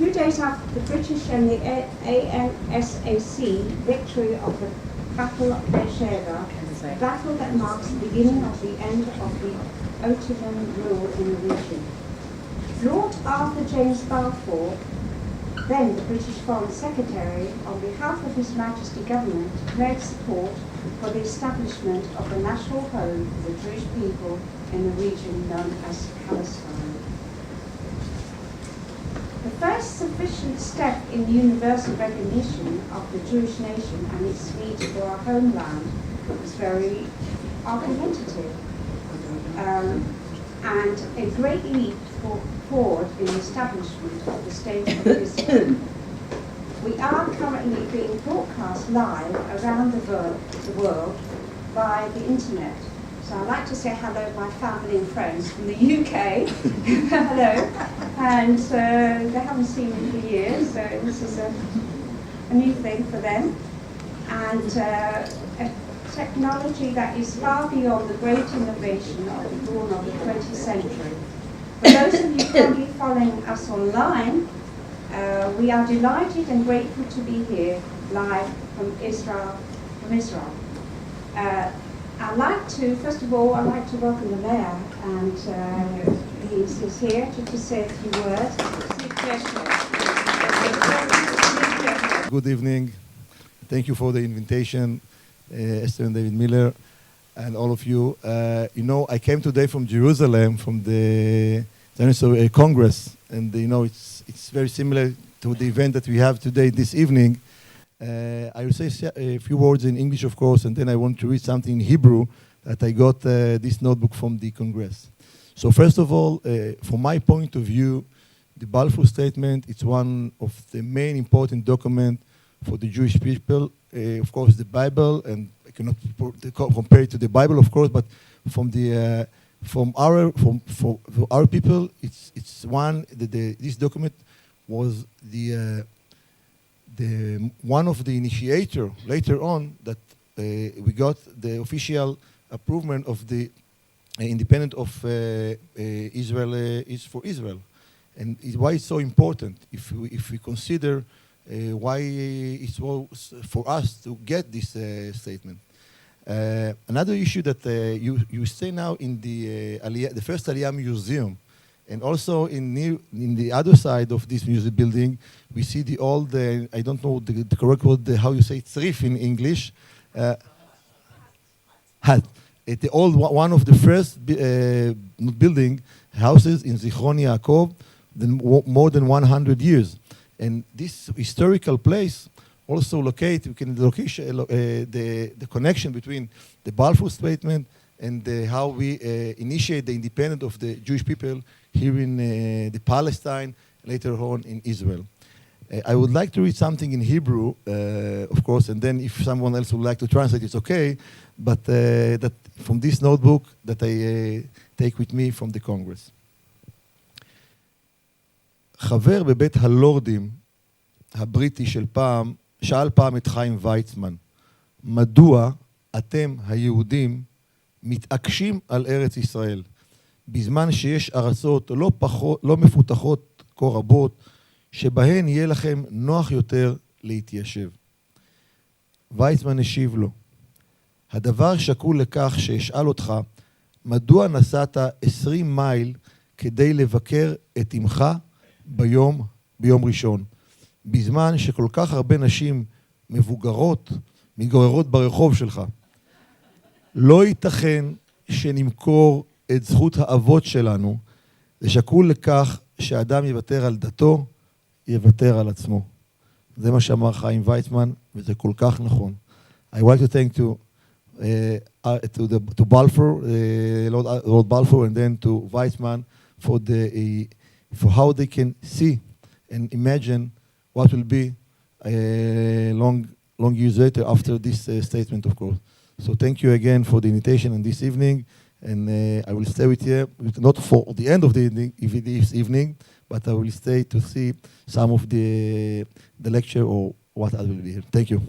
2 days after the British and the ANSAC victory of the Battle of Beersheba, a battle that marks the beginning of the end of the Ottoman rule in the region. Lord Arthur James Balfour, then the British Foreign Secretary, on behalf of His Majesty Government, declared support for the establishment of a national home for the Jewish people in the region known as Palestine. The first sufficient step in the universal recognition of the Jewish nation and its need for our homeland was very argumentative, and a great leap forward in the establishment of the State of Israel. We are currently being broadcast live around the world by the internet. So I'd like to say hello to my family and friends from the UK. Hello. And they haven't seen me for years, so this is a new thing for them. And a technology that is far beyond the great innovation of the dawn of the 20th century. For those of you currently following us online, we are delighted and grateful to be here live from Israel. First of all, I'd like to welcome the Mayor, and he's here to say a few words. Good evening. Thank you for the invitation, Esther and David Miller, and all of you. I came today from Jerusalem, from the Congress, and it's very similar to the event that we have today, this evening. I will say a few words in English, of course, and then I want to read something in Hebrew that I got this notebook from the Congress. So first of all, from my point of view, the Balfour Statement, it's one of the main important documents for the Jewish people. Of course, the Bible, and I cannot compare it to the Bible, of course, but for our people, it's one. This document was the one of the initiator later on that we got the official approval of the independence of Israel is for Israel, and why it's so important if we consider why it's for us to get this statement. Another issue that you stay now in the first Aliyah Museum, and also in the other side of this museum building, we see the old, I don't know the correct word, how you say tzrif in English. Hat. The old one of the first building houses in Zichron Yaacov, more than 100 years. And this historical place also locate, we can location the connection between the Balfour Statement and how we initiate the independence of the Jewish people here in the Palestine, later on in Israel. I would like to read something in Hebrew, of course, and then if someone else would like to translate, it's okay. But that from this notebook that I take with me from the Congress. חבר בבית הלורדים הבריטי של פעם, שאל פעם את חיים ויצמן, מדוע אתם היהודים מתעקשים על ארץ ישראל, בזמן שיש ארצות לא מפותחות כה רבות, שבהן יהיה לכם נוח יותר להתיישב. ויצמן השיב לו, הדבר שקול לכך שאשאל אותך, מדוע נסעת 20 מייל כדי לבקר את אמך ביום ראשון, בזמן שכל כך הרבה נשים מבוגרות מתגוררות ברחוב שלך. לא ייתכן שנמכור את זכות האבות שלנו, זה שקול לכך שאדם יוותר על דתו, יוותר על עצמו. זה מה שאמר חיים ויצמן, וזה כל כך נכון. I would like to thank to Balfour, Lord Balfour, and then to Weizmann for how they can see and imagine what will be long years later after this statement, of course. So thank you again for the invitation and this evening, and I will stay with you, not for the end of the evening, if it is evening, but I will stay to see some of the lecture or what I will be here. Thank you.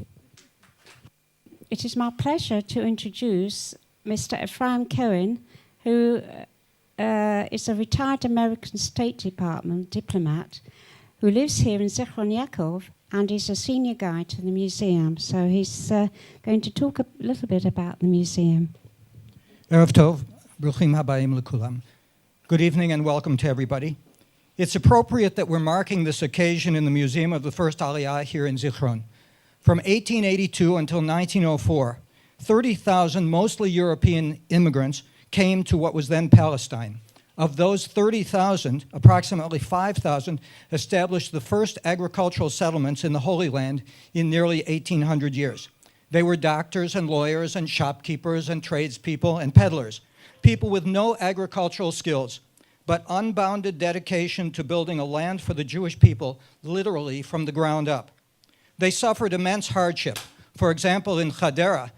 It is my pleasure to introduce Mr. Ephraim Cohen, who is a retired American State Department diplomat who lives here in Zichron Yaacov and is a senior guide to the museum. So he's going to talk a little bit about the museum. Erev Tov, Bruchim Habayim Lekulam. Good evening and welcome to everybody. It's appropriate that we're marking this occasion in the Museum of the First Aliyah here in Zichron. From 1882 until 1904, 30,000 mostly European immigrants came to what was then Palestine. Of those 30,000, approximately 5,000 established the first agricultural settlements in the Holy Land in nearly 1,800 years. They were doctors and lawyers and shopkeepers and tradespeople and peddlers, people with no agricultural skills, but unbounded dedication to building a land for the Jewish people, literally from the ground up. They suffered immense hardship. For example, in Hadera,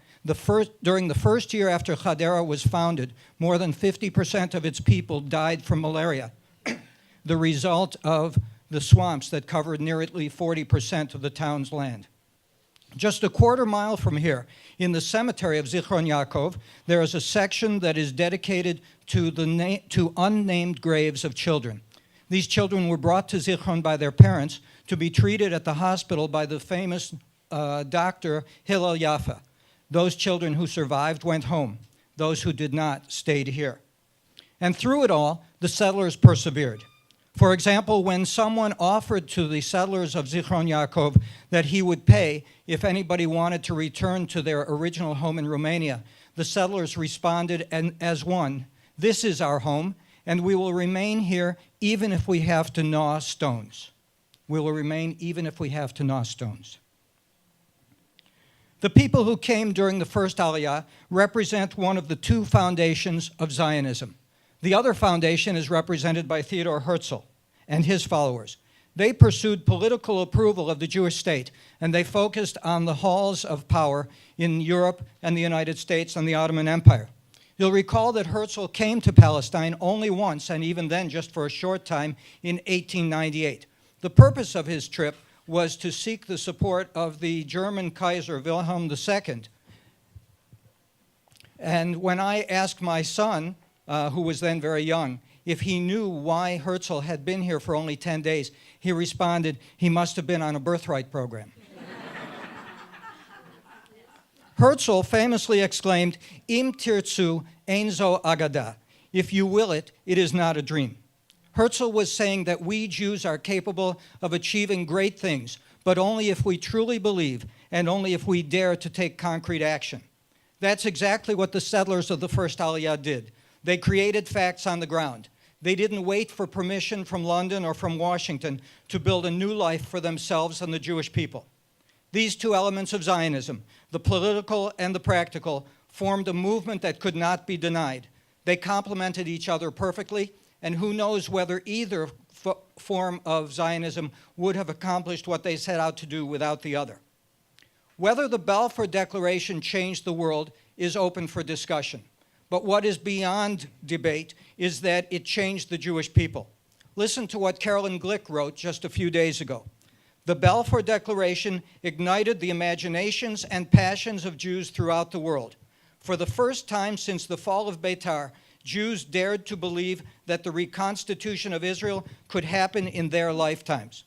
during the first year after Hadera was founded, more than 50% of its people died from malaria, the result of the swamps that covered nearly 40% of the town's land. Just a quarter mile from here, in the cemetery of Zichron Yaacov, there is a section that is dedicated to unnamed graves of children. These children were brought to Zichron by their parents to be treated at the hospital by the famous doctor Hillel Yaffa. Those children who survived went home. Those who did not stayed here. And through it all, the settlers persevered. For example, when someone offered to the settlers of Zichron Yaacov that he would pay if anybody wanted to return to their original home in Romania, the settlers responded as one, "This is our home, and we will remain here even if we have to gnaw stones." We will remain even if we have to gnaw stones. The people who came during the first Aliyah represent one of the two foundations of Zionism. The other foundation is represented by Theodor Herzl and his followers. They pursued political approval of the Jewish state, and they focused on the halls of power in Europe and the United States and the Ottoman Empire. You'll recall that Herzl came to Palestine only once, and even then just for a short time, in 1898. The purpose of his trip was to seek the support of the German Kaiser Wilhelm II. And when I asked my son, who was then very young, if he knew why Herzl had been here for only 10 days, he responded, he must have been on a birthright program. Herzl famously exclaimed, "Im tirtzu ein zo agada." If you will it, it is not a dream. Herzl was saying that we Jews are capable of achieving great things, but only if we truly believe and only if we dare to take concrete action. That's exactly what the settlers of the first Aliyah did. They created facts on the ground. They didn't wait for permission from London or from Washington to build a new life for themselves and the Jewish people. These two elements of Zionism, the political and the practical, formed a movement that could not be denied. They complemented each other perfectly, and who knows whether either form of Zionism would have accomplished what they set out to do without the other. Whether the Balfour Declaration changed the world is open for discussion. But what is beyond debate is that it changed the Jewish people. Listen to what Carolyn Glick wrote just a few days ago. The Balfour Declaration ignited the imaginations and passions of Jews throughout the world. For the first time since the fall of Beitar, Jews dared to believe that the reconstitution of Israel could happen in their lifetimes.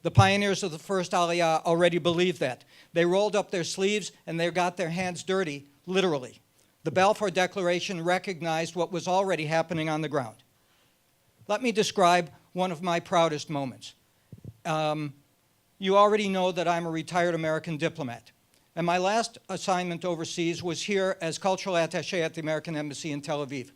The pioneers of the first Aliyah already believed that. They rolled up their sleeves and they got their hands dirty, literally. The Balfour Declaration recognized what was already happening on the ground. Let me describe one of my proudest moments. You already know that I'm a retired American diplomat. And my last assignment overseas was here as cultural attaché at the American Embassy in Tel Aviv.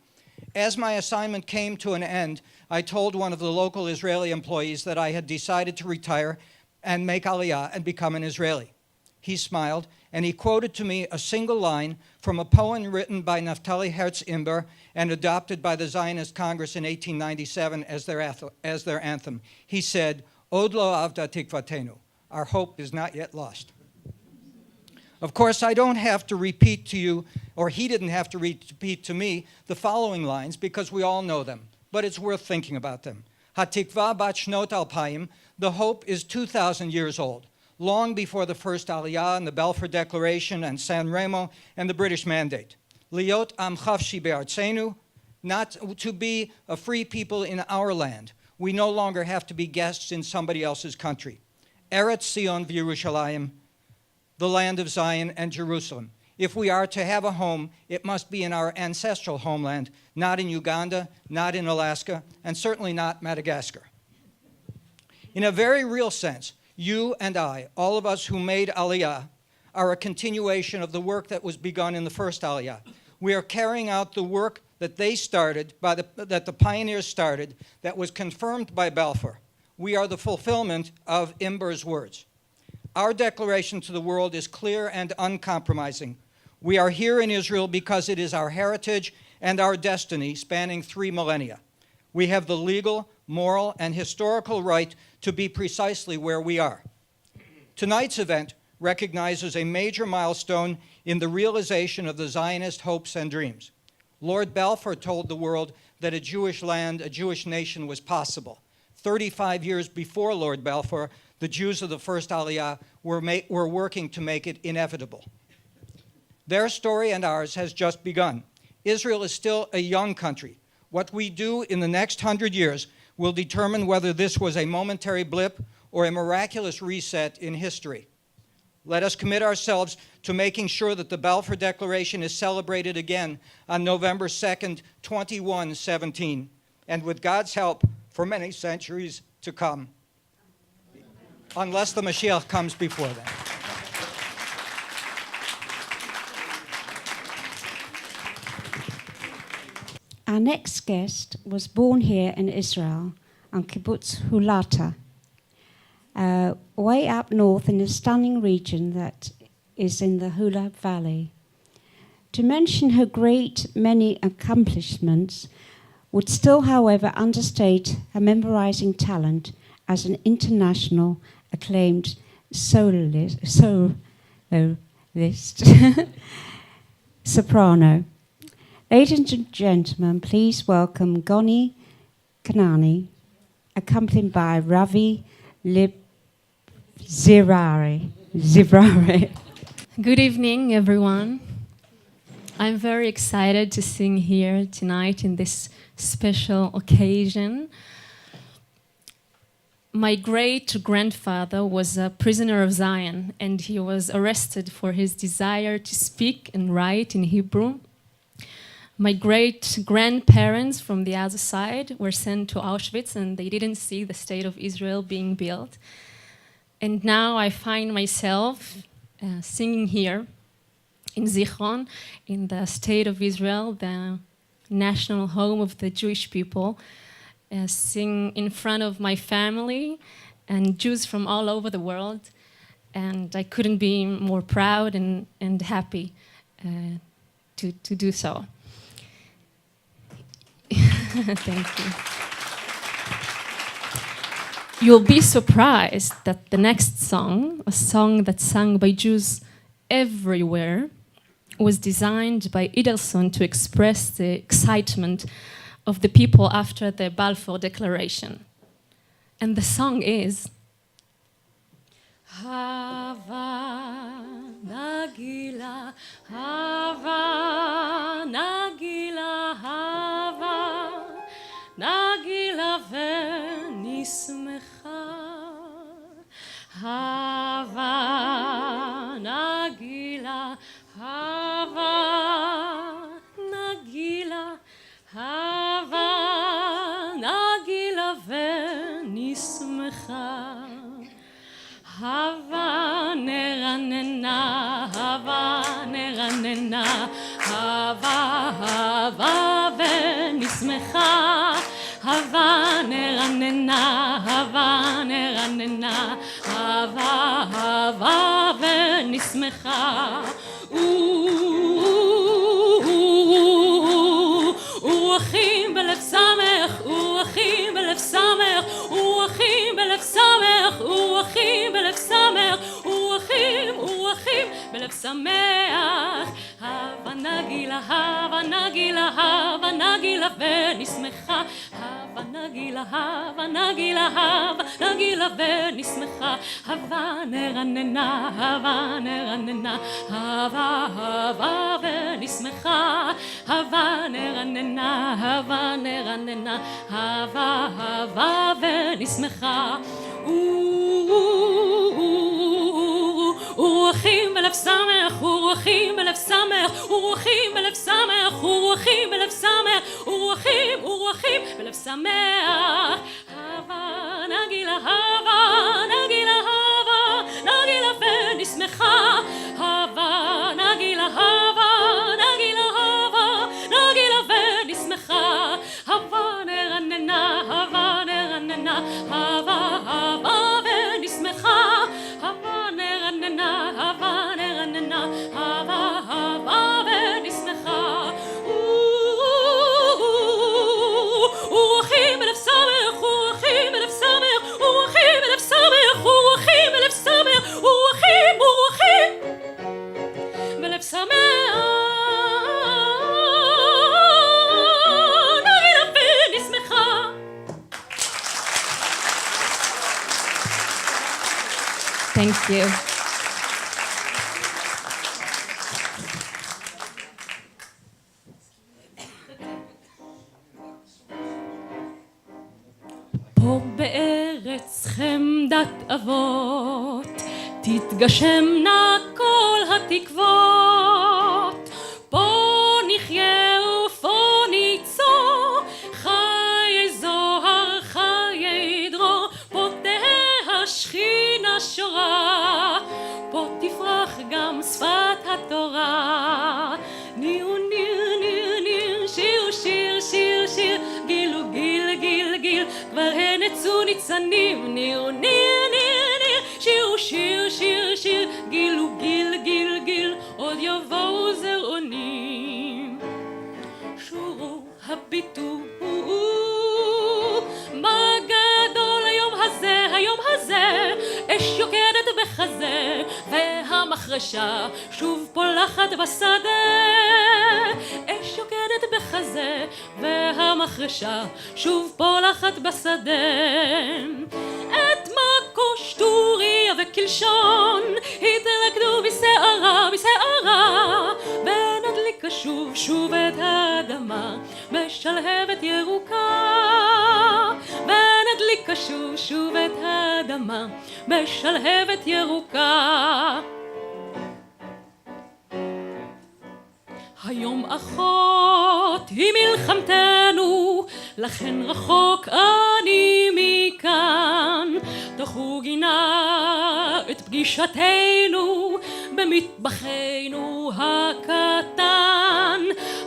As my assignment came to an end, I told one of the local Israeli employees that I had decided to retire and make Aliyah and become an Israeli. He smiled, and he quoted to me a single line from a poem written by Naftali Herz Imber and adopted by the Zionist Congress in 1897 as their anthem. He said, "Od lo avda tikvatenu," our hope is not yet lost. Of course, I don't have to repeat to you, or he didn't have to repeat to me, the following lines because we all know them, but it's worth thinking about them. Hatikva bat shnot alpayim, the hope is 2,000 years old, long before the first Aliyah and the Balfour Declaration and San Remo and the British Mandate. Liot am chavshi be'artzenu, not to be a free people in our land. We no longer have to be guests in somebody else's country. Eretz Zion v'Yerushalayim, the land of Zion and Jerusalem. If we are to have a home, it must be in our ancestral homeland, not in Uganda, not in Alaska, and certainly not Madagascar. In a very real sense, you and I, all of us who made Aliyah, are a continuation of the work that was begun in the first Aliyah. We are carrying out the work that they started, that the pioneers started, that was confirmed by Balfour. We are the fulfillment of Imber's words. Our declaration to the world is clear and uncompromising. We are here in Israel because it is our heritage and our destiny spanning 3 millennia. We have the legal, moral, and historical right to be precisely where we are. Tonight's event recognizes a major milestone in the realization of the Zionist hopes and dreams. Lord Balfour told the world that a Jewish land, a Jewish nation was possible. 35 years before Lord Balfour, the Jews of the first Aliyah were working to make it inevitable. Their story and ours has just begun. Israel is still a young country. What we do in the next 100 years will determine whether this was a momentary blip or a miraculous reset in history. Let us commit ourselves to making sure that the Balfour Declaration is celebrated again on November 2nd, 2117, and with God's help, for many centuries to come, unless the Mashiach comes before then. Our next guest was born here in Israel on Kibbutz Hulata, way up north in a stunning region that is in the Hula Valley. To mention her great many accomplishments would still, however, understate her memorizing talent as an international acclaimed soloist, soprano. Ladies and gentlemen, please welcome Goni Kanani, accompanied by Ravi Zivrari. Good evening, everyone. I'm very excited to sing here tonight in this special occasion. My great-grandfather was a prisoner of Zion, and he was arrested for his desire to speak and write in Hebrew. My great-grandparents from the other side were sent to Auschwitz, and they didn't see the state of Israel being built. And now I find myself singing here in Zichron, in the state of Israel, the national home of the Jewish people, sing in front of my family and Jews from all over the world. And I couldn't be more proud and happy to do so. Thank you. You'll be surprised that the next song, a song that's sung by Jews everywhere, was designed by Idelson to express the excitement of the people after the Balfour Declaration. And the song is Hava Nagila, Hava Nagila, Hava Nagila venismecha, Hava Nagila, Hava Nagila, Hava Nagila venismecha, Hava neranena, Hava neranena, Hava venismecha, Hava neranena, Hava neranena, Hava venismecha. Uachim belev samech, uachim belev samech, uachim belev samech, uachim belev samech, uachim belev samech. Hava nagila, hava nagila, hava nagila venismecha, hava nagila, hava nagila, hava nagila venismecha, hava neranena, hava neranena, hava venismecha, hava neranena, hava neranena, hava שמחה. רוחים בלב שמח, רוחים בלב שמח, רוחים בלב שמח, רוחים בלב שמח, רוחים בלב שמח. הבה נגילה, הבה נגילה, הבה נגילה ונשמחה. הבה נגילה, הבה נגילה, הבה נגילה ונשמחה. הבה נרננה, הבה נרננה, הבה הבה ונשמחה. הבה נרננה, הבה נרננה, הבה הבה ונשמחה. רוחים בלב שמח, רוחים בלב שמח, רוחים בלב שמח, רוחים בלב שמח, רוחים בלב שמח. נגילה ונשמחה. Thank you. פה בארץ חמדת אבות תתגשמנה כל התקוות. פה נחיה ופה ניצור חיי זוהר חיי דרור. פה תהא השכינה שורה, פה תפרח גם שפת התורה. ניר ניר ניר ניר, שיר שיר שיר שיר, גילו גיל גיל גיל, כבר הנצו ניצנים. ניר ניר ניר ניר, שיר שיר שיר שיר, גילו גיל גיל גיל, עוד יבואו זרעונים. שורו הביטו מה גדול היום הזה, היום הזה. אש יוקדת בחזה והמחרשה שוב פולחת בשדה. אש יוקדת בחזה והמחרשה שוב פולחת בשדה. את מקוש טוריה וקלשון התלכדו בשערה בשערה, ונדליקה שוב שוב את האדמה בשלהבת ירוקה. ונדליקה שוב שוב את האדמה בשלהבת ירוקה. היום אחות היא מלחמתנו, לכן רחוק אני מכאן. תחוגי נא את פגישתנו במטבחנו הקטן.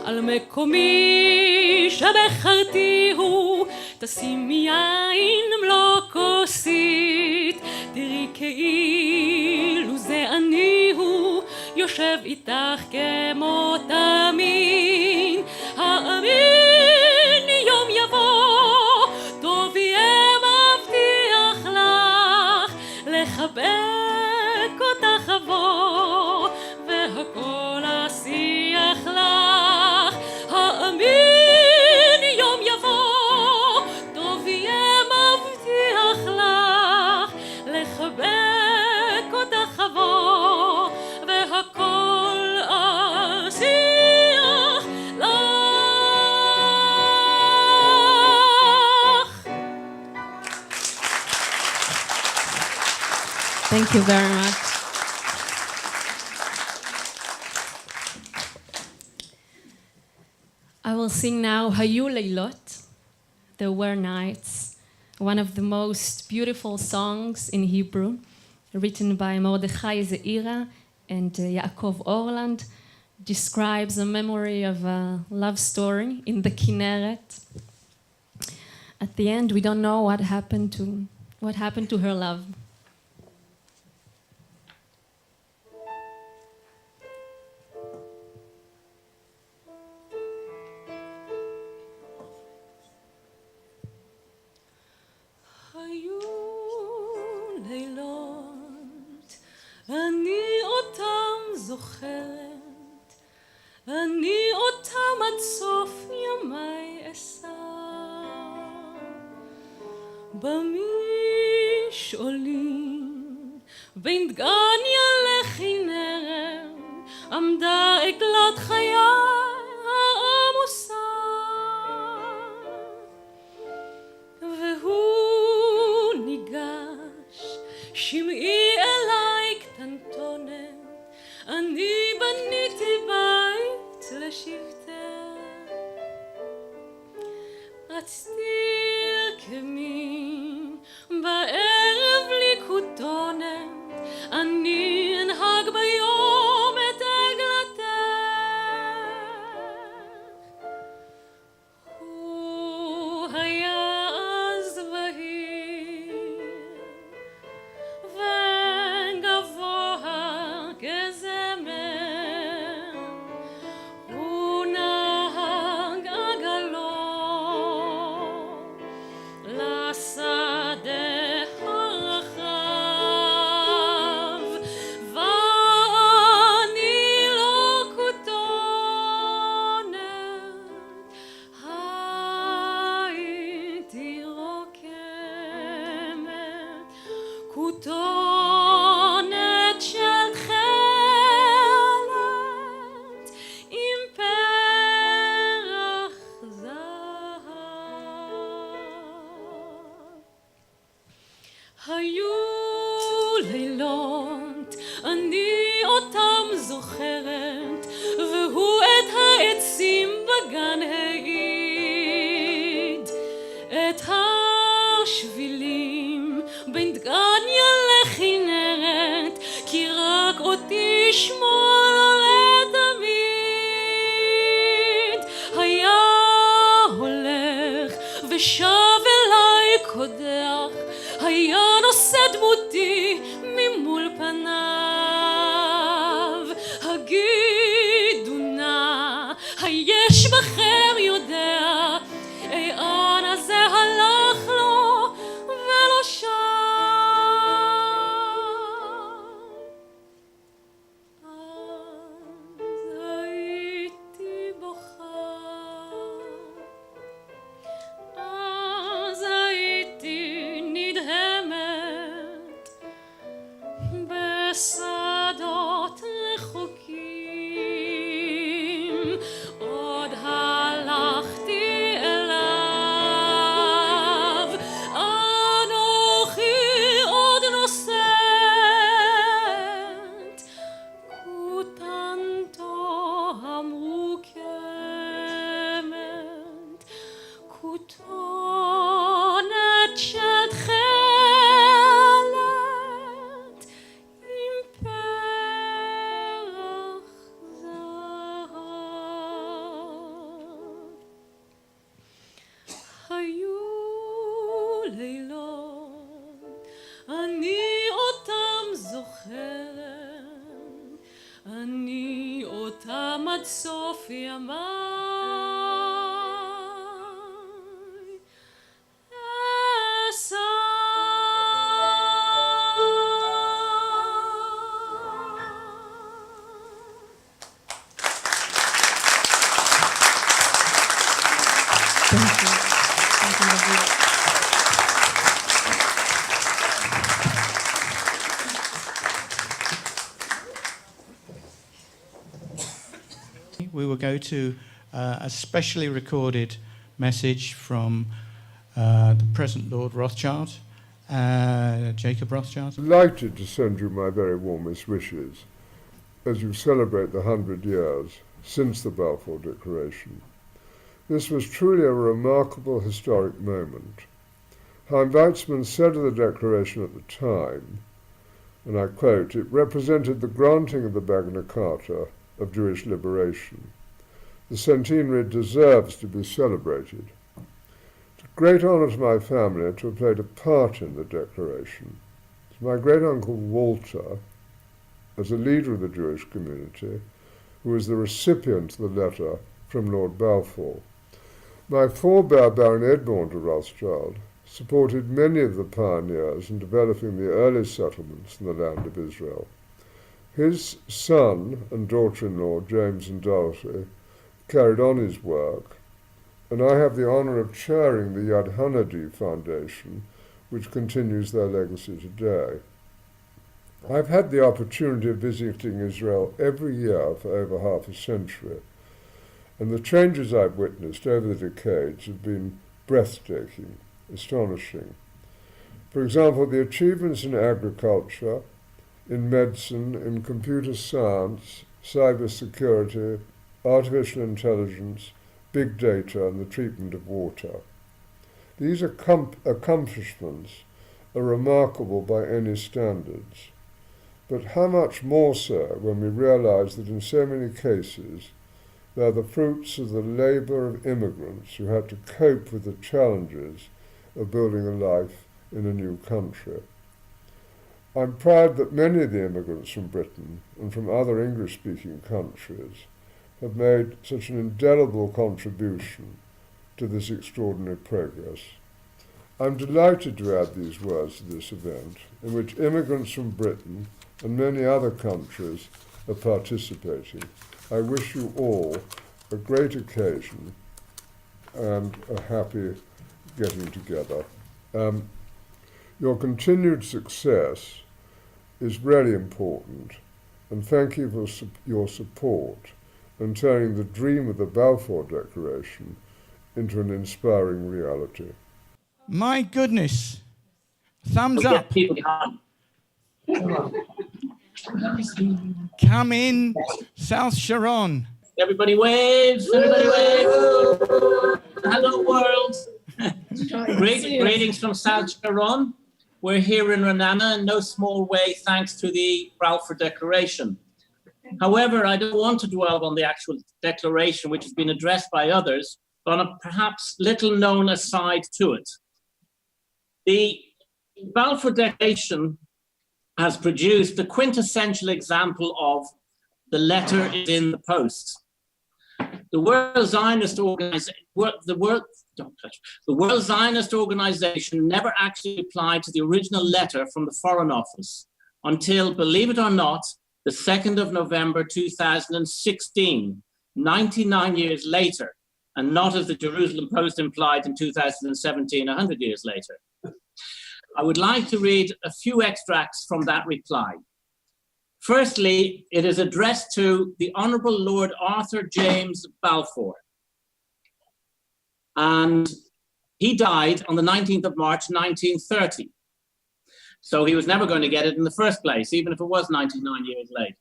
על מקומי שבחרתיהו תשימי יין מלוא כוסית. תראי כאילו זה אני הוא יושב איתך כמו תמיד. האמין יום יבוא טוב יהיה מבטיח לך, לחבק אותך אבוא והכל אשיח לך. האמין יום יבוא טוב יהיה מבטיח לך, לחבק אותך אבוא והכל אשיח לך. Thank you very much. I will sing now Hayu Leilot, There Were Nights, one of the most beautiful songs in Hebrew, written by Mordechai Zeira and Yaakov Orland, describes a memory of a love story in the Kinneret. At the end, we don't know what happened to her love. היו לילות, אני אותם זוכרת, אני אותם עד סוף ימי אשא. במשעולים בין דגניה לכנרת עמדה עגלת חיי העמוסה, והוא כותונת של תכלת עם פרח זהב. היו לילות אני אותם זוכרת, והוא את העצים בגן העיד, את השבילים בין דגניה לכנרת, כי רק אותי שמור לתמיד. היה הולך ושב אליי קודח, היה נושא דמותי ממול פניו. הגידו נא, היש בכם יודע, איאן הזה הלך לו ולא שב. אז הייתי בוכה, אז הייתי נדהמת בשדות רחוקים. עוד הלכתי אליו, אנוכי עוד נושאת כותנתו המרוקמת, כותונת של תכלת עם פרח זהב. היו לילות אני אותם זוכרת, אני אותם עד סוף ימיי אשא. We will go to a specially recorded message from the present Lord Rothschild, Jacob Rothschild. Delighted to send you my very warmest wishes as you celebrate the 100 years since the Balfour Declaration. This was truly a remarkable historic moment. Chaim Weizmann said of the Declaration at the time, and I quote, "It represented the granting of the Magna Carta of Jewish liberation. The centenary deserves to be celebrated. It's a great honor to my family to have played a part in the Declaration. It's my great-uncle Walter, as a leader of the Jewish community, who was the recipient of the letter from Lord Balfour. My forebear, Baron Edmond de Rothschild, supported many of the pioneers in developing the early settlements in the land of Israel. His son and daughter-in-law, James and Dorothy, carried on his work, and I have the honor of chairing the Yad Hanadi Foundation, which continues their legacy today. I've had the opportunity of visiting Israel every year for over half a century, and the changes I've witnessed over the decades have been breathtaking, astonishing. For example, the achievements in agriculture, in medicine, in computer science, cybersecurity, artificial intelligence, big data, and the treatment of water. These accomplishments are remarkable by any standards, but how much more so when we realize that in so many cases they are the fruits of the labor of immigrants who had to cope with the challenges of building a life in a new country. I'm proud that many of the immigrants from Britain and from other English-speaking countries have made such an indelible contribution to this extraordinary progress. I'm delighted to add these words to this event, in which immigrants from Britain and many other countries are participating. I wish you all a great occasion and a happy getting together. Your continued success is really important, and thank you for your support in turning the dream of the Balfour Declaration into an inspiring reality. My goodness. Thumbs We get up. people behind. Come in, South Sharon. Everybody waves. Everybody waves. Hello, world. Greetings from South Sharon. We're here in Renana in no small way thanks to the Balfour Declaration. However, I don't want to dwell on the actual declaration, which has been addressed by others, but on a perhaps little known aside to it. The Balfour Declaration has produced the quintessential example of the letter is in the post. The World Zionist Organization never actually replied to the original letter from the Foreign Office until, believe it or not, the 2nd of November 2016, 99 years later, and not as the Jerusalem Post implied in 2017, 100 years later. I would like to read a few extracts from that reply. Firstly, it is addressed to the Honourable Lord Arthur James Balfour. And he died on the 19th of March, 1930. So he was never going to get it in the first place, even if it was 99 years late.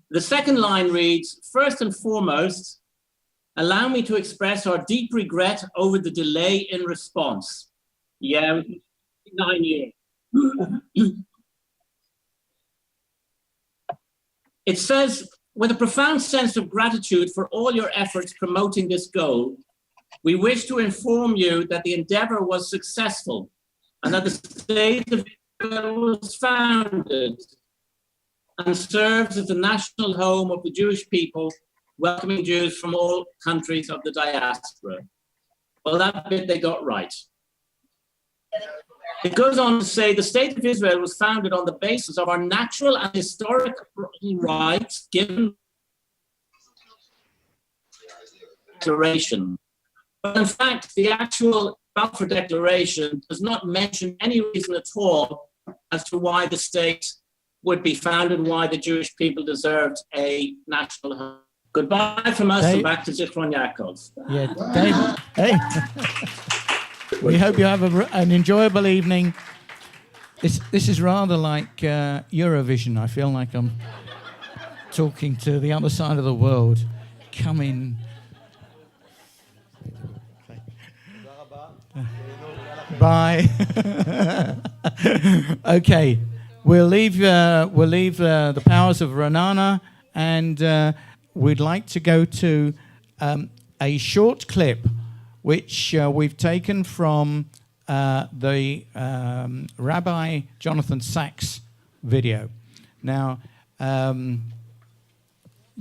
The second line reads, first and foremost, allow me to express our deep regret over the delay in response. Yeah, 9 years. It says, with a profound sense of gratitude for all your efforts promoting this goal, we wish to inform you that the endeavor was successful and that the state of Israel was founded and serves as the national home of the Jewish people, welcoming Jews from all countries of the diaspora. Well, that bit they got right. It goes on to say the state of Israel was founded on the basis of our natural and historic rights given declaration. But in fact, the actual Balfour Declaration does not mention any reason at all as to why the state would be founded, why the Jewish people deserved a national home. Goodbye from us and back to Zichron Yaacov. Yeah, Dave. Hey. We hope you have an enjoyable evening. This is rather like Eurovision. I feel like I'm talking to the other side of the world. Come in. Bye. Okay, we'll leave the powers of Renana, and we'd like to go to a short clip which we've taken from the Rabbi Jonathan Sachs video. Now,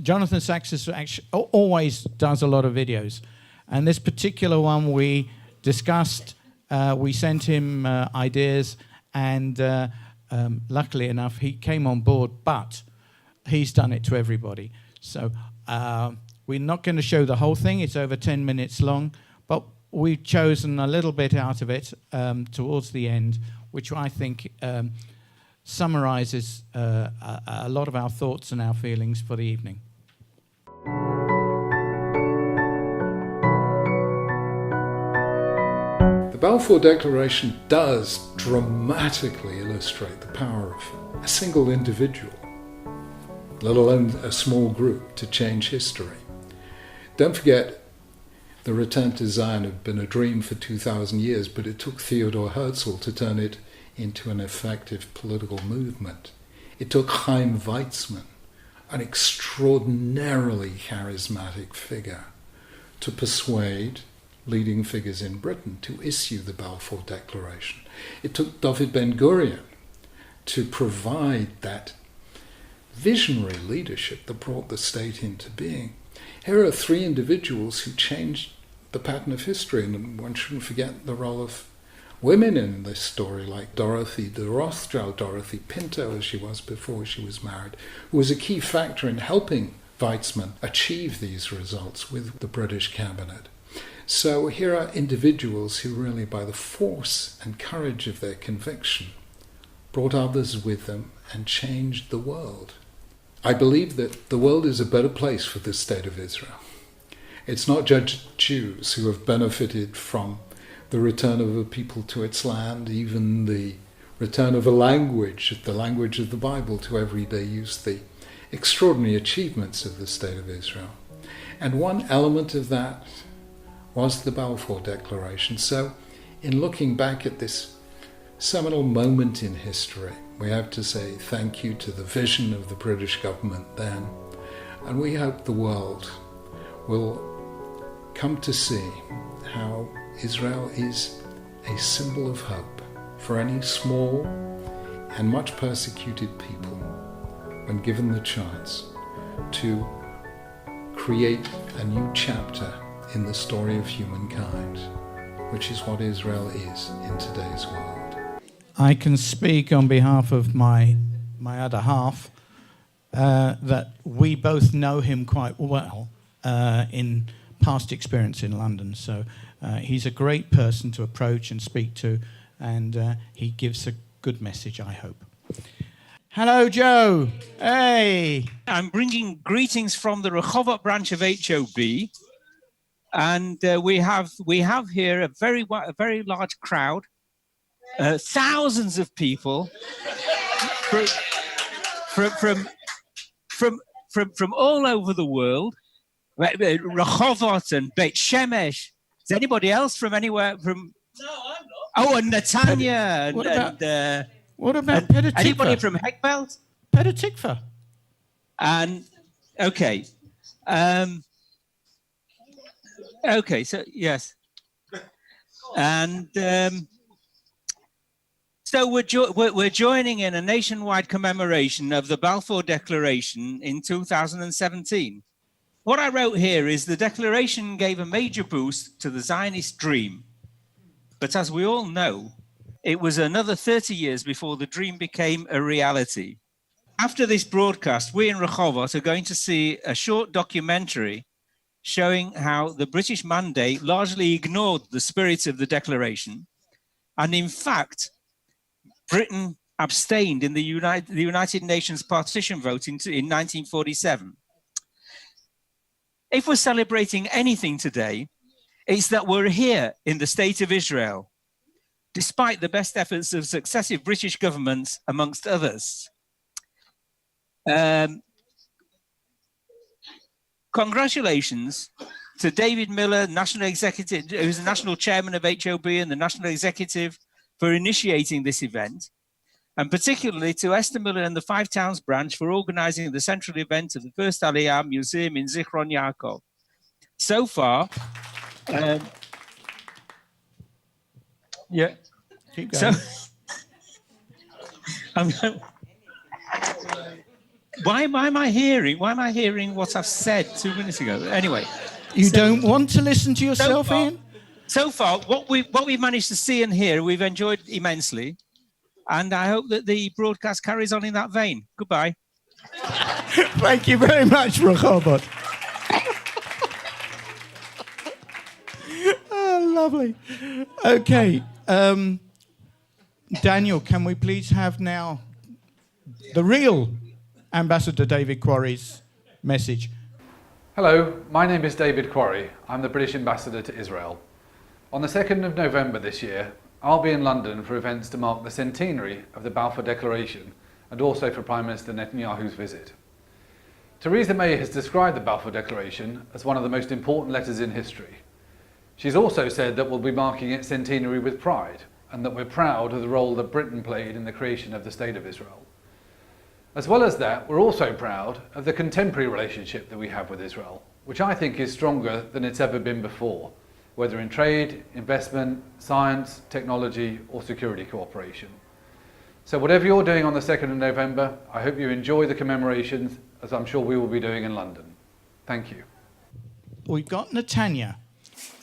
Jonathan Sachs is actually always does a lot of videos, and this particular one we discussed. We sent him ideas, and luckily enough, he came on board. But he's done it to everybody. So we're not going to show the whole thing. It's over 10 minutes long. But we've chosen a little bit out of it towards the end, which I think summarizes a lot of our thoughts and our feelings for the evening. The Balfour Declaration does dramatically illustrate the power of a single individual, let alone a small group, to change history. Don't forget, the return to Zion had been a dream for 2,000 years, but it took Theodor Herzl to turn it into an effective political movement. It took Chaim Weizmann, an extraordinarily charismatic figure, to persuade leading figures in Britain to issue the Balfour Declaration. It took David Ben-Gurion to provide that visionary leadership that brought the state into being. Here are three individuals who changed the pattern of history, and one shouldn't forget the role of women in this story, like Dorothy de Rothschild, Dorothy Pinto, as she was before she was married, who was a key factor in helping Weizmann achieve these results with the British cabinet. So here are individuals who really, by the force and courage of their conviction, brought others with them and changed the world. I believe that the world is a better place for the State of Israel. It's not just Jews who have benefited from the return of a people to its land, even the return of a language, the language of the Bible, to everyday use, the extraordinary achievements of the State of Israel. And one element of that was the Balfour Declaration. So, in looking back at this seminal moment in history, we have to say thank you to the vision of the British government then, and we hope the world will come to see how Israel is a symbol of hope for any small and much persecuted people when given the chance to create a new chapter in the story of humankind, which is what Israel is in today's world. I can speak on behalf of my other half that we both know him quite well in past experience in London. So he's a great person to approach and speak to, and he gives a good message, I hope. Hello, Joe. Hey. I'm bringing greetings from the Rehovot branch of HOB, and we have here a very large crowd, thousands of people from all over the world. Rehovot and Beit Shemesh. Is anybody else from anywhere? No, I'm not. Oh, and Netanya. What about Petah Tikva? Anybody from Heckbelt? Petah Tikva. And okay, okay. So yes, and so we're joining in a nationwide commemoration of the Balfour Declaration in 2017. What I wrote here is the declaration gave a major boost to the Zionist dream, but as we all know, it was another 30 years before the dream became a reality. After this broadcast, we in Rehovot are going to see a short documentary showing how the British mandate largely ignored the spirit of the declaration. And in fact, Britain abstained in the United Nations partition vote in 1947. If we're celebrating anything today, it's that we're here in the State of Israel, despite the best efforts of successive British governments, amongst others. Congratulations to David Miller, National Executive, who's the National Chairman of HOB and the National Executive, for initiating this event, and particularly to Esther Miller and the Five Towns branch for organizing the central event of the First Aliyah Museum in Zichron Yaacov. So far, yeah. Keep going. So, why am I hearing what I've said 2 minutes ago? Anyway, you don't want to listen to yourself, Ian? So far, what we've managed to see and hear, we've enjoyed immensely, and I hope that the broadcast carries on in that vein. Goodbye. Thank you very much, Rehovot. Oh, lovely. Okay, Daniel, can we please have now the real Ambassador David Quarry's message? Hello, my name is David Quarry. I'm the British Ambassador to Israel. On the 2nd of November this year, I'll be in London for events to mark the centenary of the Balfour Declaration and also for Prime Minister Netanyahu's visit. Theresa May has described the Balfour Declaration as one of the most important letters in history. She's also said that we'll be marking its centenary with pride and that we're proud of the role that Britain played in the creation of the State of Israel. As well as that, we're also proud of the contemporary relationship that we have with Israel, which I think is stronger than it's ever been before, whether in trade, investment, science, technology, or security cooperation. So whatever you're doing on the 2nd of November, I hope you enjoy the commemorations, as I'm sure we will be doing in London. Thank you. We've got Netanya.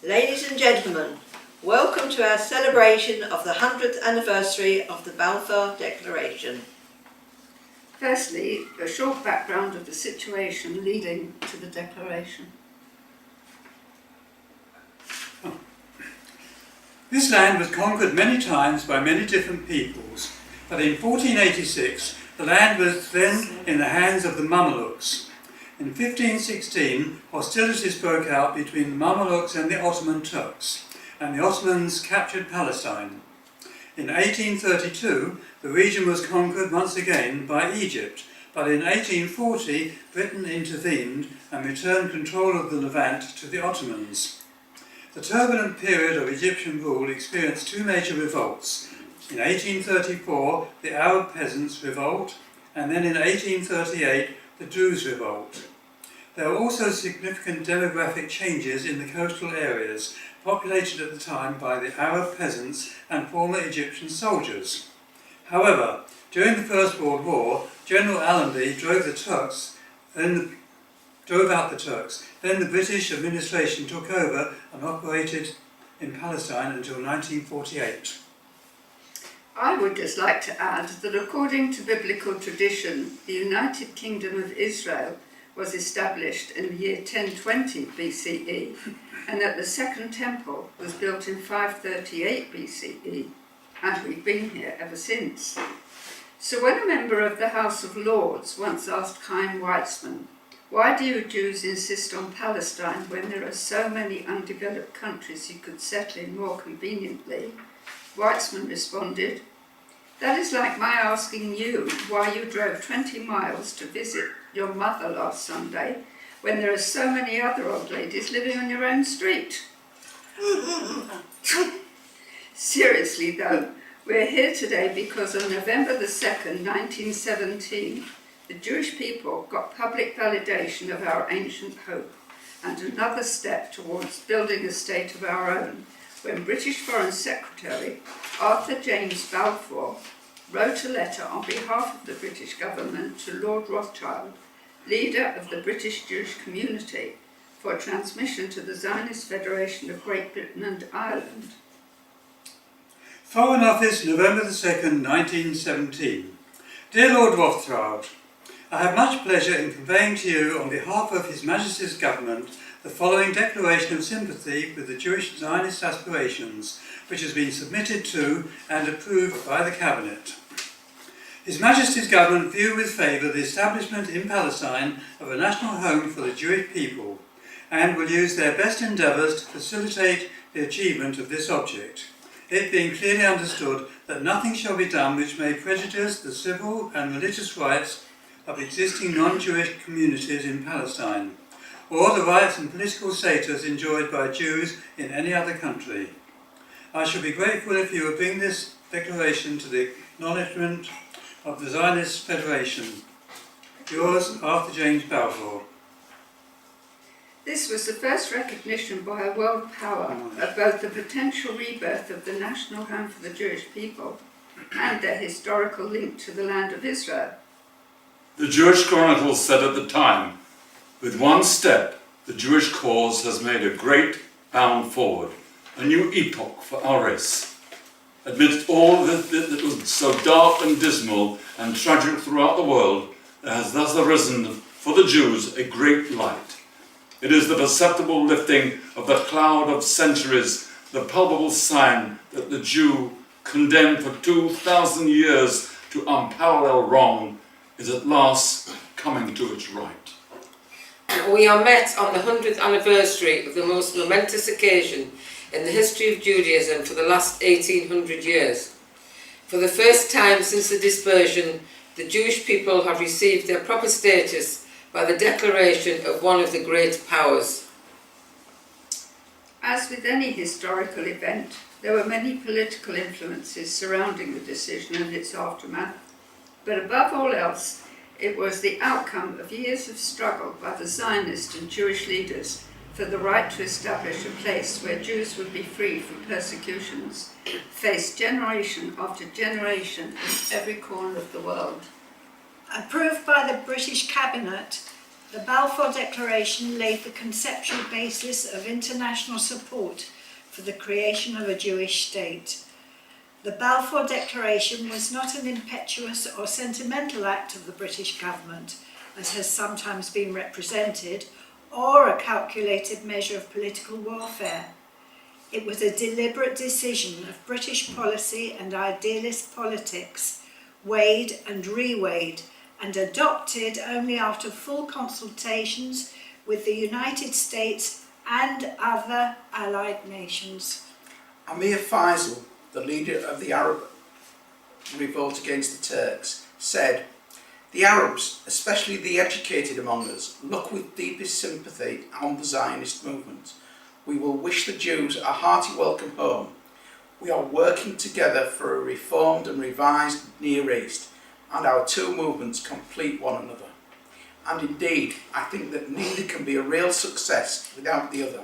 Ladies and gentlemen, welcome to our celebration of the 100th anniversary of the Balfour Declaration. Firstly, a short background of the situation leading to the Declaration. This land was conquered many times by many different peoples, but in 1486 the land was then in the hands of the Mamelukes. In 1516 hostilities broke out between the Mamelukes and the Ottoman Turks, and the Ottomans captured Palestine. In 1832 the region was conquered once again by Egypt, but in 1840 Britain intervened and returned control of the Levant to the Ottomans. The turbulent period of Egyptian rule experienced two major revolts. In 1834 the Arab peasants' revolt, and then in 1838 the Druze revolt. There were also significant demographic changes in the coastal areas, populated at the time by the Arab peasants and former Egyptian soldiers. However, during the First World War, General Allenby drove out the Turks. Then the British administration took over and operated in Palestine until 1948. I would just like to add that according to biblical tradition, the United Kingdom of Israel was established in the year 1020 BCE, and that the Second Temple was built in 538 BCE, and we've been here ever since. So when a member of the House of Lords once asked Chaim Weizmann, "Why do you Jews insist on Palestine when there are so many undeveloped countries you could settle in more conveniently?" Weizmann responded, "That is like my asking you why you drove 20 miles to visit your mother last Sunday when there are so many other old ladies living on your own street." Seriously though, we're here today because on November the 2nd, 1917, the Jewish people got public validation of our ancient hope and another step towards building a state of our own when British Foreign Secretary Arthur James Balfour wrote a letter on behalf of the British government to Lord Rothschild, leader of the British Jewish community, for transmission to the Zionist Federation of Great Britain and Ireland. Foreign Office, November the 2nd, 1917. Dear Lord Rothschild, I have much pleasure in conveying to you on behalf of His Majesty's Government the following declaration of sympathy with the Jewish Zionist aspirations, which has been submitted to and approved by the Cabinet. His Majesty's Government view with favour the establishment in Palestine of a national home for the Jewish people, and will use their best endeavours to facilitate the achievement of this object, it being clearly understood that nothing shall be done which may prejudice the civil and religious rights of existing non-Jewish communities in Palestine, or the rights and political status enjoyed by Jews in any other country. I shall be grateful if you will bring this declaration to the acknowledgement of the Zionist Federation. Yours, Arthur James Balfour. This was the first recognition by a world power of both the potential rebirth of the national home for the Jewish people and their historical link to the land of Israel. The Jewish Chronicle said at the time, "With one step, the Jewish cause has made a great bound forward, a new epoch for our race. Amidst all that was so dark and dismal and tragic throughout the world, there has thus arisen for the Jews a great light. It is the perceptible lifting of the cloud of centuries, the palpable sign that the Jew, condemned for 2,000 years to unparalleled wrong, is at last coming to its right." We are met on the 100th anniversary of the most momentous occasion in the history of Judaism for the last 1800 years. For the first time since the dispersion, the Jewish people have received their proper status by the declaration of one of the great powers. As with any historical event, there were many political influences surrounding the decision and its aftermath, but above all else, it was the outcome of years of struggle by the Zionist and Jewish leaders for the right to establish a place where Jews would be free from persecutions, faced generation after generation in every corner of the world. Approved by the British Cabinet, the Balfour Declaration laid the conceptual basis of international support for the creation of a Jewish state. The Balfour Declaration was not an impetuous or sentimental act of the British government, as has sometimes been represented, or a calculated measure of political warfare. It was a deliberate decision of British policy and idealist politics, weighed and reweighed, and adopted only after full consultations with the United States and other allied nations. Amir Faisal, the leader of the Arab revolt against the Turks, said, "The Arabs, especially the educated among us, look with deepest sympathy on the Zionist movement. We will wish the Jews a hearty welcome home. We are working together for a reformed and revised Near East, and our two movements complete one another. And indeed, I think that neither can be a real success without the other."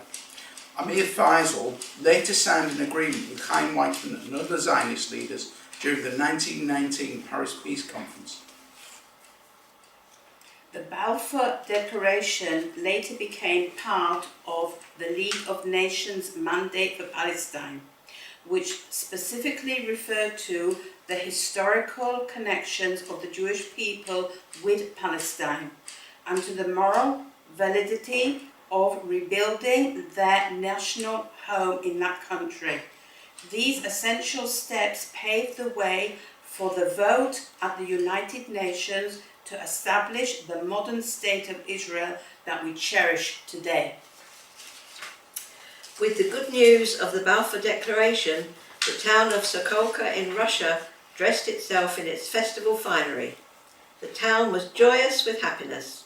Amir Faisal later signed an agreement with Chaim Weizmann and other Zionist leaders during the 1919 Paris Peace Conference. The Balfour Declaration later became part of the League of Nations mandate for Palestine, which specifically referred to the historical connections of the Jewish people with Palestine and to the moral validity of rebuilding their national home in that country. These essential steps paved the way for the vote at the United Nations to establish the modern state of Israel that we cherish today. With the good news of the Balfour Declaration, the town of Sokolka in Russia dressed itself in its festival finery. The town was joyous with happiness.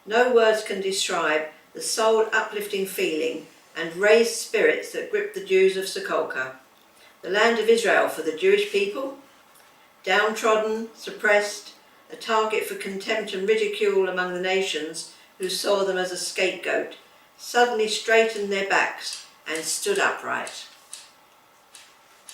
No words can describe the soul-uplifting feeling and raised spirits that gripped the Jews of Sokolka, the land of Israel for the Jewish people, downtrodden, suppressed, a target for contempt and ridicule among the nations who saw them as a scapegoat, suddenly straightened their backs and stood upright.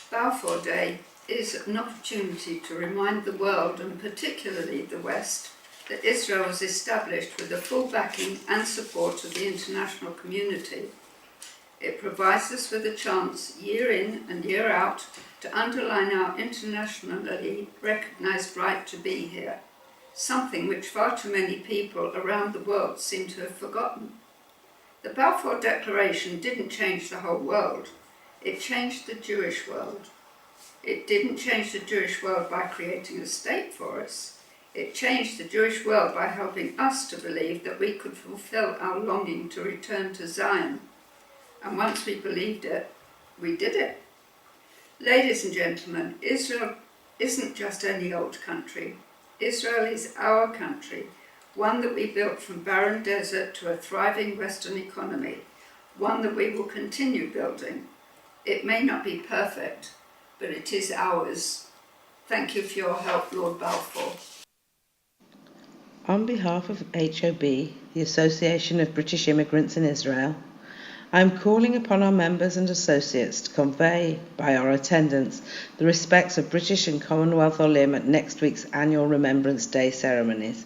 Balfour Day is an opportunity to remind the world, and particularly the West, that Israel was established with the full backing and support of the international community. It provides us with a chance, year in and year out, to underline our internationally recognised right to be here, something which far too many people around the world seem to have forgotten. The Balfour Declaration didn't change the whole world, it changed the Jewish world. It didn't change the Jewish world by creating a state for us. It changed the Jewish world by helping us to believe that we could fulfill our longing to return to Zion. And once we believed it, we did it. Ladies and gentlemen, Israel isn't just any old country. Israel is our country, one that we built from barren desert to a thriving Western economy, one that we will continue building. It may not be perfect, but it is ours. Thank you for your help, Lord Balfour. On behalf of HOB, the Association of British Immigrants in Israel, I am calling upon our members and associates to convey, by our attendance, the respects of British and Commonwealth Olim at next week's annual Remembrance Day ceremonies.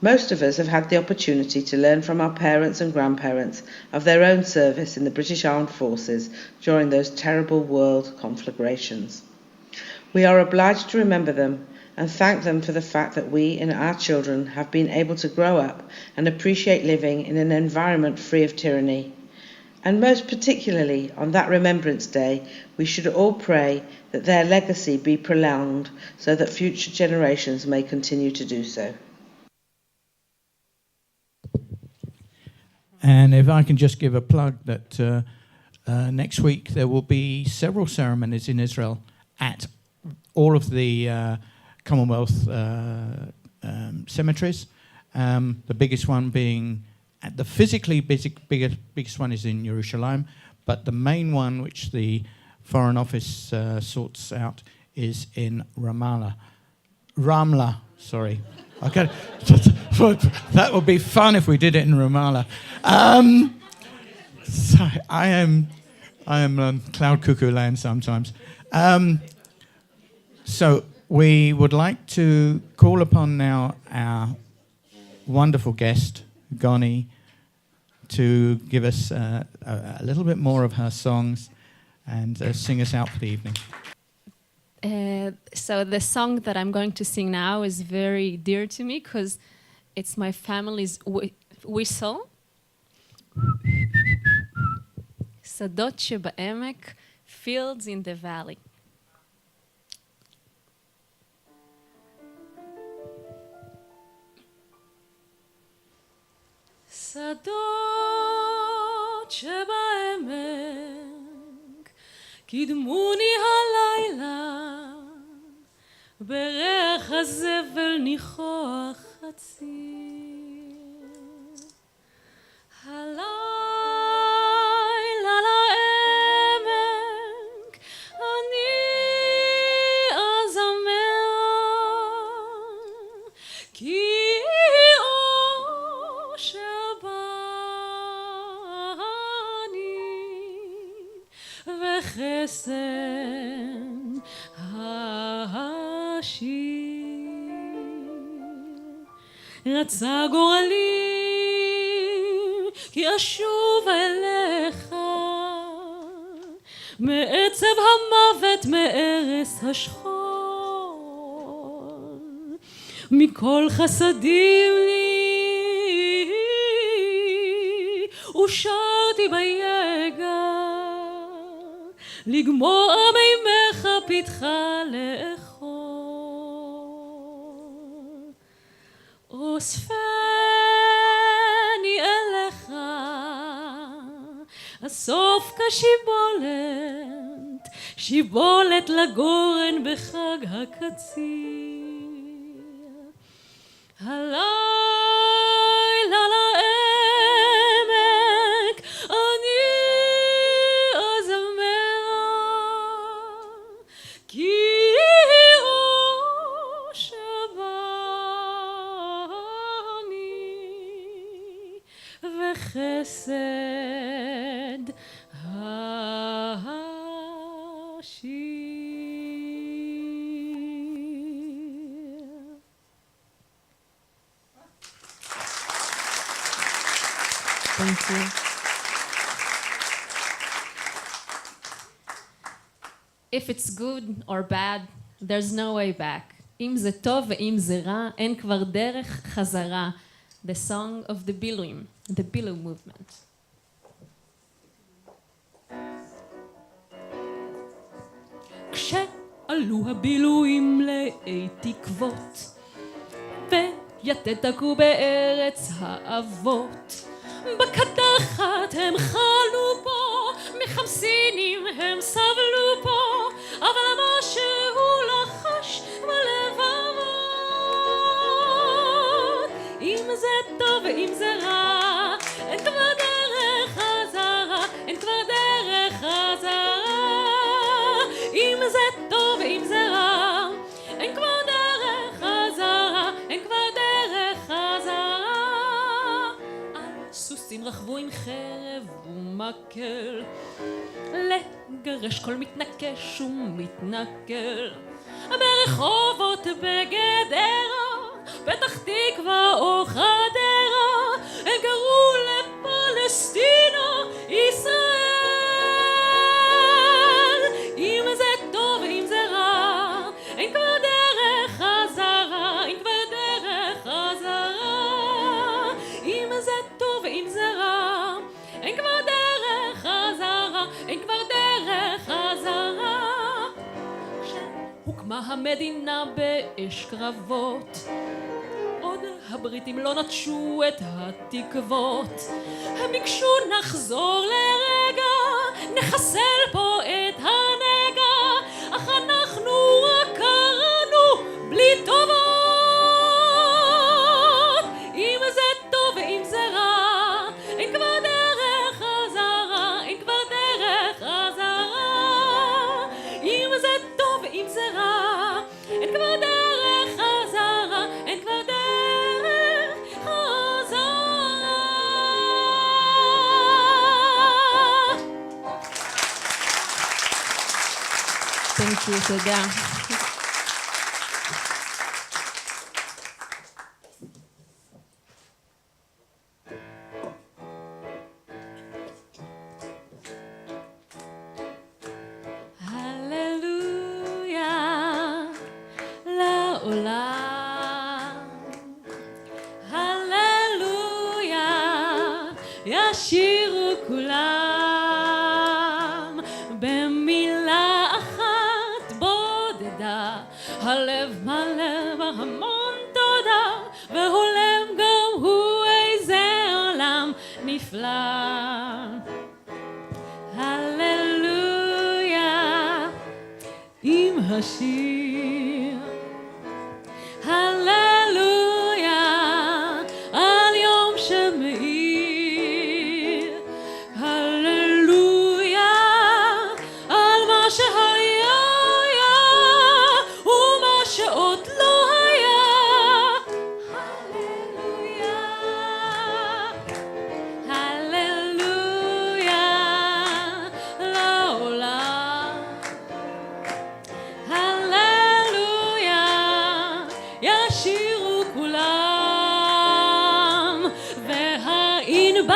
Most of us have had the opportunity to learn from our parents and grandparents of their own service in the British Armed Forces during those terrible world conflagrations. We are obliged to remember them and thank them for the fact that we and our children have been able to grow up and appreciate living in an environment free of tyranny. And most particularly on that Remembrance Day, we should all pray that their legacy be prolonged so that future generations may continue to do so. And if I can just give a plug that next week there will be several ceremonies in Israel at all of the Commonwealth cemeteries. The biggest one being, the physically biggest one is in Jerusalem, but the main one, which the Foreign Office sorts out, is in Ramla, sorry. Okay, that would be fun if we did it in Ramallah. So I am on cloud cuckoo land sometimes. So we would like to call upon now our wonderful guest, Goni, to give us a little bit more of her songs and sing us out for the evening. So the song that I'm going to sing now is very dear to me because it's my family's whistle. שדות שבעמק, fields in the valley. שדות שבעמק, קדמוני הלילה, בריח הזבל ניחוח הציר. הלילה לעמק, אני אזמר, כי אושר בני וחסן השיר. רצה גורלי כי אשוב אליך מעצב המוות, מארץ השכול, מכל חסדים לי ושרתי ביגע, לגמור מימיך פתחה לאכול. אוספני אליך אסוף כשיבולת, שיבולת לגורן בחג הקציר. הלילה לעמק אני אזמר, כי אושר בני וחסד השיר. Thank you. If it's good or bad, there's no way back. אם זה טוב ואם זה רע, אין כבר דרך חזרה. The song of the Billowing, the Billow movement. כשעלו הבילויים לאי תקוות, ויתד תקעו בארץ האבות, בקדחת הם חלו פה, מחמסינים הם סבלו פה, אבל משהו לחש בלבבות. אם זה טוב ואם זה רע, אין כבר דרך חזרה, אין כבר דרך חזרה. אם זה טוב ואם זה רע, אין כבר דרך חזרה, אין כבר דרך חזרה. הסוסים רכבו עם חרב ומקל, לגרש כל מתנקש ומתנכל. ברחובות בגדרה, פתח תקווה או חדרה, הם גרו לפלסטינה, ישראל. אם זה טוב ואם זה רע, אין כבר דרך חזרה, אין כבר דרך חזרה. אם זה טוב ואם זה רע, אין כבר דרך חזרה, אין כבר דרך חזרה. כשהוקמה המדינה באש קרבות, עוד הבריטים לא נטשו את התקוות. הם ביקשו נחזור לרגע, נחסל פה את הנגע, אך אנחנו רק קראנו בלי טובות. אם זה טוב ואם זה רע, אין כבר דרך חזרה, אין כבר דרך חזרה. אם זה טוב ואם זה רע, אין כבר דרך חזרה, אין כבר דרך חזרה. Thank you, תודה. הללויה לעולם, הללויה ישירו כולם. הלב מלא בהמון תודה, והולם גם הוא איזה עולם נפלא. הללויה עם השיר, הללויה על יום שמאיר, הללויה על מה שהיה ומה שעוד לא היה. הללויה, הללויה לעולם. הללויה ישירו כולם, והענבלים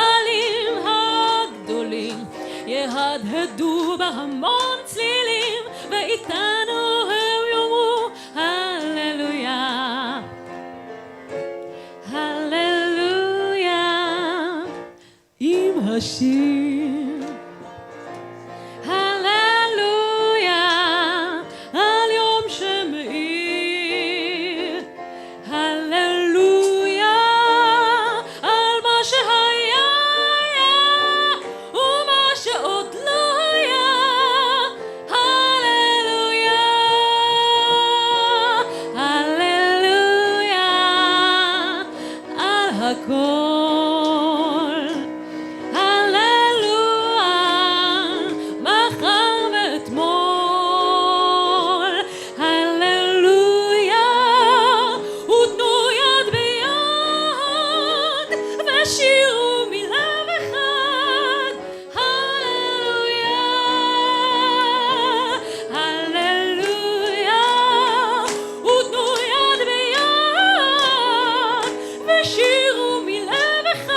הגדולים יהדהדו בהמון צלילים, ואיתנו הם יאמרו הללויה. הללויה עם השיר, הללויה על יום שמאיר, הללויה על מה שהיה ומה שעוד לא היה. הללויה, הללויה על הכל. הללויה מחר ואתמול. הללויה ותנו יד ביד ושירו מלב אחד. הללויה, הללויה ותנו יד ביד ושירו מלב אחד.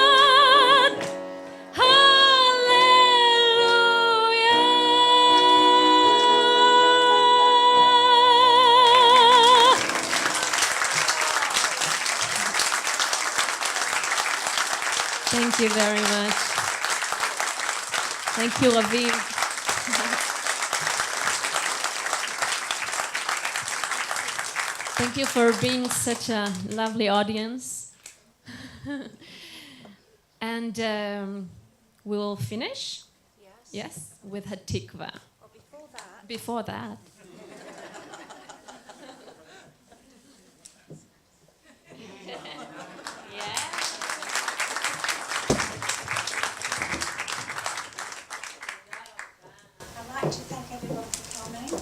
Thank you very much. Thank you, Raviv. Thank you for being such a lovely audience. And we'll finish. Yes, with Hatikva. Before that. I'd like to thank everyone for coming.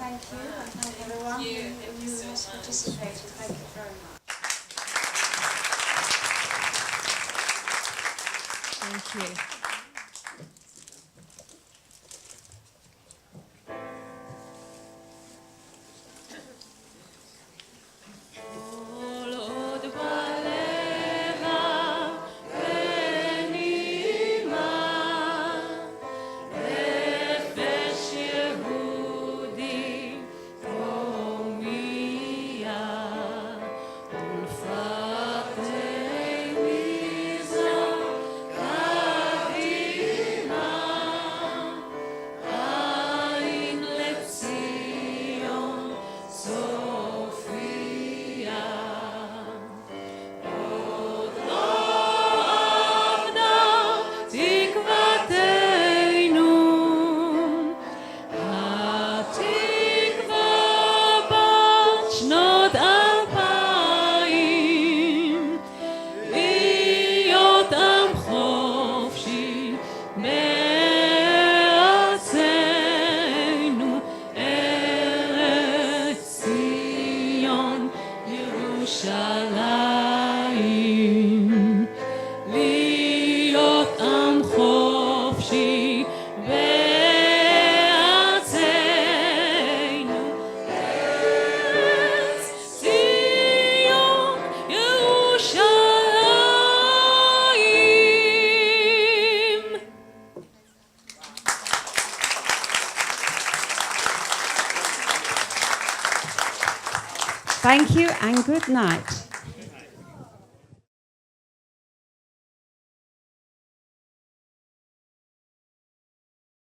Thank you, and thank everyone who has participated. Thank you very much. Thank you. כל עוד בלב בנימה נפש יהודי הומייה ולפתי מזרח קדימה עין לציון סופיה. עוד לא אבדה תקוותנו, התקווה בת שנות 2000, להיות עם חופשי בארצנו, ארץ ציון ירושלים. להיות עם חופשי בארצנו, ארץ ציון ירושלים. Thank you and good night.